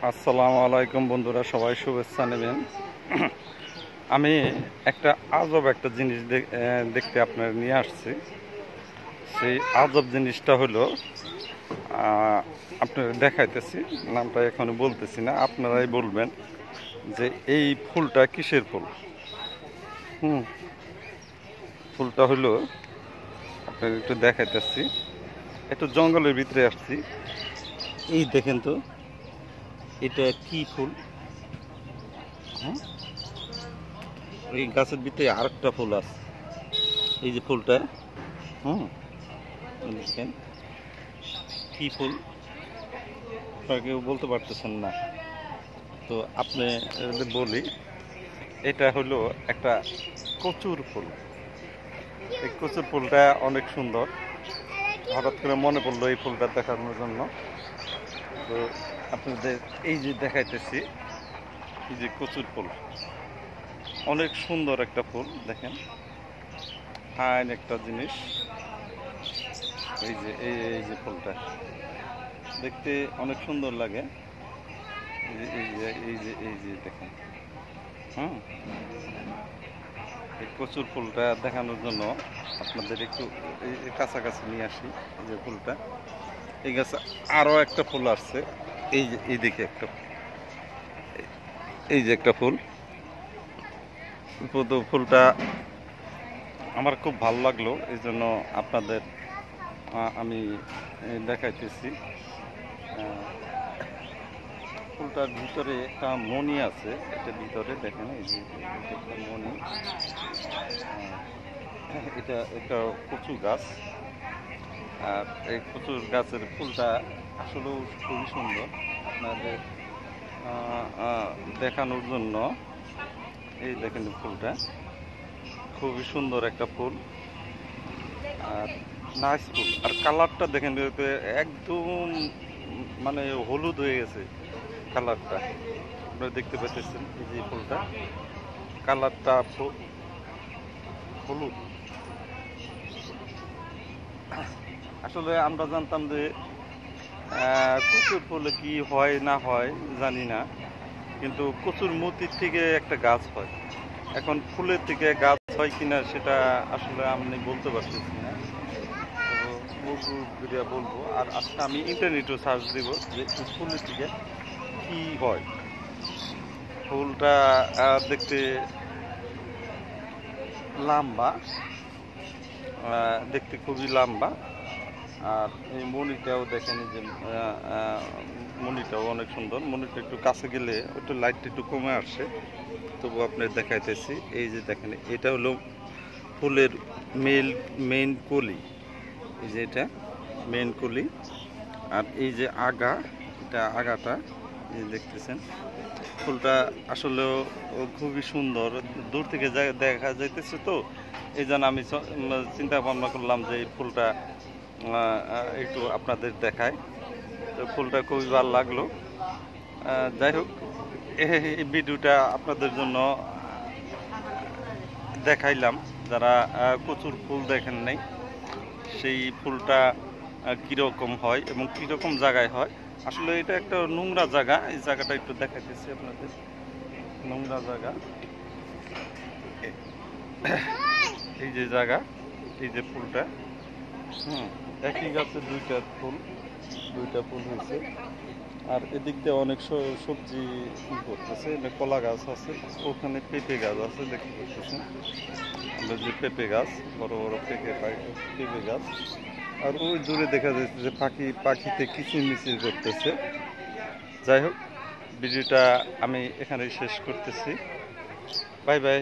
আসসালামু আলাইকুম বন্ধুরা, সবাই শুভেচ্ছা নেবেন। আমি একটা আজব একটা জিনিস দেখতে আপনার নিয়ে আসছি। সেই আজব জিনিসটা হলো আপনার দেখাইতেছি, নামটা এখনো বলতেছি না, আপনারাই বলবেন যে এই ফুলটা কিসের ফুল। হুম ফুলটা হলো আপনার একটু দেখাইতেছি। একটু জঙ্গলের ভিতরে আসছি, এই দেখেন তো এটা কি ফুল। হুম এই গাছের ভিতরে আরেকটা ফুল আছে, এই যে ফুলটা। হুম দেখেন কি ফুল, আপনারা কেউ বলতে পারতেছেন না। তো আপনি বলি, এটা হলো একটা কচুর ফুল। এই কচুর ফুলটা অনেক সুন্দর, হঠাৎ করে মনে পড়লো এই ফুলটা দেখানোর জন্য। তো আপনাদের এই যে দেখাইতেছি, এই যে কচুর ফুল, অনেক সুন্দর একটা ফুল। দেখেন ফাইন একটা জিনিস। এই যে এই যে ফুলটা দেখতে অনেক সুন্দর লাগে। এই যে দেখেন। হুম এই কচুর ফুলটা দেখানোর জন্য আপনাদের একটু এই কাছাকাছি নিয়ে আসি। এই যে ফুলটা, এই গাছে আরও একটা ফুল আসছে। এই যে এইদিকে একটা, এই যে একটা ফুল। তো ফুলটা আমার খুব ভালো লাগলো, এই জন্য আপনাদের আমি দেখাইতেছি। ফুলটার ভিতরে একটা মণি আছে, এটার ভিতরে দেখেন এই যে একটা মণি। এটা একটা কচু গাছ, আর এই কচুর গাছের ফুলটা আসলেও খুবই সুন্দর। আপনাদের দেখানোর জন্য এই দেখেন ফুলটা খুবই সুন্দর একটা ফুল, আর নাইস ফুল। আর কালারটা দেখেন একদম মানে হলুদ হয়ে গেছে কালারটা, আপনারা দেখতে পাচ্ছেন। এই যে ফুলটা কালারটা হলুদ। আসলে আমরা জানতাম যে কচুর ফুলে কি হয় না হয় জানি না, কিন্তু কচুর মতির থেকে একটা গাছ হয়। এখন ফুলের থেকে গাছ হয় কিনা সেটা আসলে আমি বলতে পারতেছি না, বলবো। আর আজকে আমি ইন্টারনেটও সার্চ দিব যে ফুলের থেকে কি হয়। ফুলটা দেখতে লম্বা, দেখতে খুবই লম্বা। আর এই মণিটাও দেখেন, যে মণিটাও অনেক সুন্দর। মণিটা একটু কাছে গেলে একটু লাইটটা একটু কমে আসে, তবু আপনার দেখাইতেছি। এই যে দেখেন, এটা হলো ফুলের মেইন কলি। এই যে এটা মেইন কলি, আর এই যে আগা, এটা আগাটা এই দেখতেছেন। ফুলটা আসলেও খুবই সুন্দর, দূর থেকে দেখা যাইতেছে। তো এই জন্য আমি চিন্তা ভাবনা করলাম যে এই ফুলটা একটু আপনাদের দেখায়। তো ফুলটা খুবই ভালো লাগলো। যাই হোক, এই ভিডিওটা আপনাদের জন্য দেখাইলাম। যারা কচুর ফুল দেখেন নাই, সেই ফুলটা কীরকম হয় এবং কীরকম জায়গায় হয়। আসলে এটা একটা নোংরা জায়গা, এই জায়গাটা একটু দেখাইতেছি আপনাদের। নোংরা জায়গা, এই যে জায়গা, এই যে ফুলটা। একই গাছে দুইটা ফুল হয়েছে। আর এদিক দিয়ে অনেক সবজি করতেছে, কলা গাছ আছে, ওখানে পেঁপে গাছ আছে, দেখতে পাচ্ছেন। যে পেঁপে গাছ, বড় বড় পেঁপে গাছ। আর ওই দূরে দেখা যাচ্ছে যে পাখিতে কিচিরমিচির করতেছে। যাই হোক, ভিডিওটা আমি এখানেই শেষ করতেছি। Bye bye.